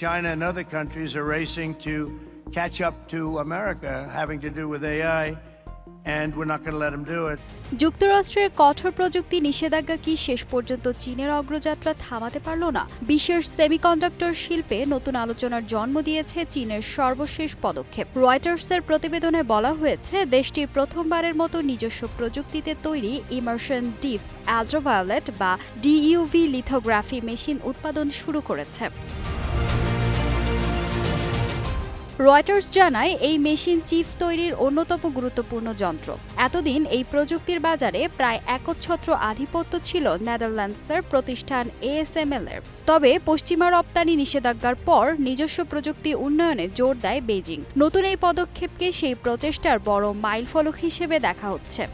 China and other countries are racing to catch up to America, having to do with AI, and we're not going to let them do it. যুক্তরাষ্ট্রের কঠোর প্রযুক্তি নিষেধাজ্ঞা কি শেষ পর্যন্ত চীনের অগ্রযাত্রা থামাতে পারল না? বিশ্বের সেমিকন্ডাক্টর শিল্পে নতুন আলোচনার জন্ম দিয়েছে চীনের সর্বশেষ পদক্ষেপ। রয়টার্সের প্রতিবেদনে বলা হয়েছে, দেশটির প্রথমবারের মতো নিজস্ব প্রযুক্তিতে তৈরি ইমার্শন ডিপ আল্ট্রাভায়োলেট বা ডিইউভি লিথোগ্রাফি মেশিন উৎপাদন শুরু করেছে। রয়টার্স জানায়, এই মেশিন চিপ তৈরির অন্যতম গুরুত্বপূর্ণ যন্ত্র। এতদিন এই প্রযুক্তির বাজারে প্রায় একচ্ছত্র আধিপত্য ছিল নেদারল্যান্ডসের প্রতিষ্ঠান ASML এর। তবে পশ্চিমা রপ্তানি নিষেধাজ্ঞার পর নিজস্ব প্রযুক্তি উন্নয়নে জোর দেয় বেইজিং। নতুন এই পদক্ষেপকে সেই প্রচেষ্টার বড় মাইলফলক হিসেবে দেখা হচ্ছে।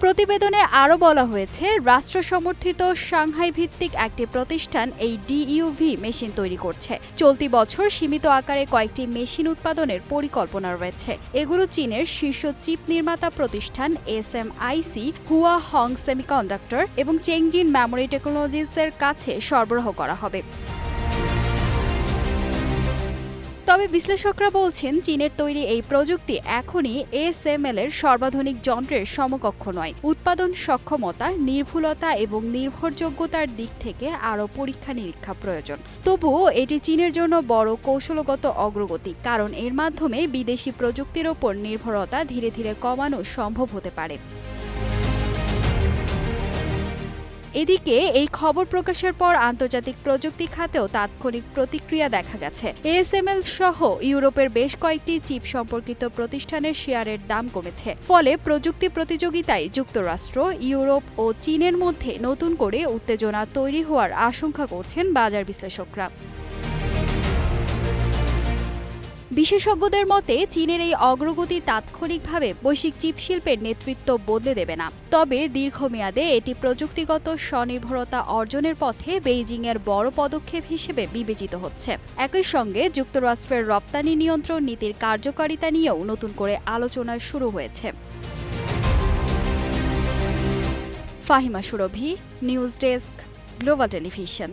প্রতিবেদনে আরও বলা হয়েছে, রাষ্ট্র সমর্থিত সাংহাই ভিত্তিক একটি প্রতিষ্ঠান এই ডিইউভি মেশিন তৈরি করছে। চলতি বছর সীমিত আকারে কয়েকটি মেশিন উৎপাদনের পরিকল্পনা রয়েছে। এগুলো চীনের শীর্ষ চিপ নির্মাতা প্রতিষ্ঠান SMIC, হুয়া হং সেমিকন্ডাক্টর এবং চেংজিন মেমোরি টেকনোলজিসের কাছে সরবরাহ করা হবে। তবে বিশ্লেষকরা বলছেন, চীনের তৈরি এই প্রযুক্তি এখনই ASML এর সর্বাধুনিক যন্ত্রের সমকক্ষ নয়। উৎপাদন সক্ষমতা, নির্ভুলতা এবং নির্ভরযোগ্যতার দিক থেকে আরও পরীক্ষা নিরীক্ষা প্রয়োজন। তবুও এটি চীনের জন্য বড় কৌশলগত অগ্রগতি, কারণ এর মাধ্যমে বিদেশি প্রযুক্তির ওপর নির্ভরতা ধীরে ধীরে কমানো সম্ভব হতে পারে। এদিকে এই খবর প্রকাশের পর আন্তর্জাতিক প্রযুক্তি খাতেও তাৎক্ষণিক প্রতিক্রিয়া দেখা গেছে। ASML সহ ইউরোপের বেশ কয়েকটি চিপ সম্পর্কিত প্রতিষ্ঠানের শেয়ারের দাম কমেছে। ফলে প্রযুক্তি প্রতিযোগিতায় যুক্তরাষ্ট্র, ইউরোপ ও চীনের মধ্যে নতুন করে উত্তেজনা তৈরি হওয়ার আশঙ্কা করছেন বাজার বিশ্লেষকরা। বিশেষজ্ঞদের মতে, চীনের এই অগ্রগতি তাৎক্ষণিকভাবে বৈশ্বিক চিপ শিল্পের নেতৃত্ব বদলে দেবে না। তবে দীর্ঘমেয়াদে এটি প্রযুক্তিগত স্বনির্ভরতা অর্জনের পথে বেইজিংয়ের বড় পদক্ষেপ হিসেবে বিবেচিত হচ্ছে। একই সঙ্গে যুক্তরাষ্ট্রের রপ্তানি নিয়ন্ত্রণ নীতির কার্যকারিতা নিয়েও নতুন করে আলোচনা শুরু হয়েছে। ফাহিমা সুরভি, নিউজ ডেস্ক, গ্লোবাল টেলিভিশন।